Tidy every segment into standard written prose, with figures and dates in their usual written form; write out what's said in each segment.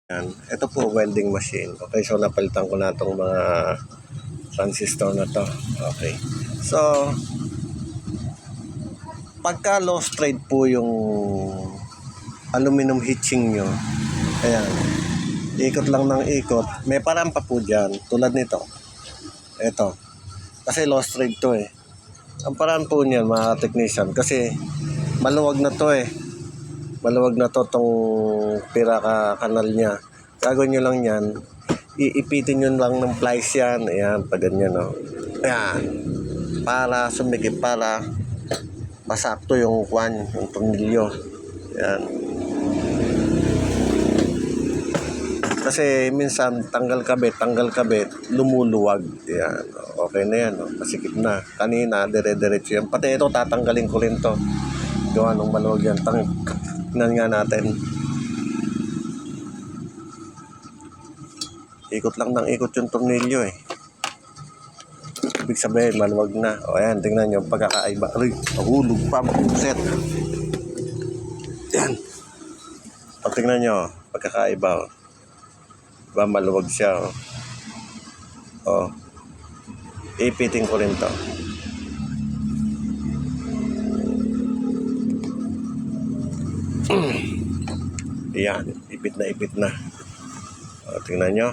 Yan. Ito po welding machine. Okay, so napalitan ko na itong mga transistor na to. Okay. So, pagka low straight po yung aluminum hitching nyo, ayan, ikot lang ng ikot, may parang pa po dyan, tulad nito. Ito. Kasi low straight to eh. Ang paraan po niyan, mga technician, kasi maluwag na to eh. Maluwag na to tong kanal niya. Gagawin nyo lang yan, iipitin nyo lang ng plies yan. Ayan, pag ganyan, no? Ayan, para sumikip, para masakto yung yung tornilyo. Ayan. Kasi minsan tanggal kabit, lumuluwag. Ayan, okay na yan, no? Masikip na. Kanina, dire-diretso yan. Pati ito, tatanggalin ko rin to. Gawa nung maluwag yan. Tingnan nga natin. Ikot lang ng ikot yung tornilyo eh. Ibig sabihin, maluwag na. O ayan, tingnan nyo, pagkakaiba. Aray, mahulog pa, makuset. Yan. O tingnan nyo, pagkakaiba. O. Diba, maluwag siya. O. Ipitin ko rin to. Yan, ipit na. O, tingnan nyo.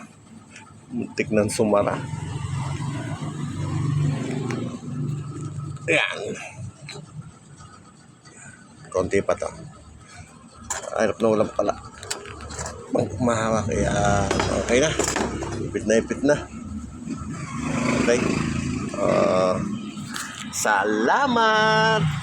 Muntik ng sumara. Yan. Konti pa to. Hirap na ulam pala. Mahawak. Yan. Okay na. Ipit na. Okay. Salamat!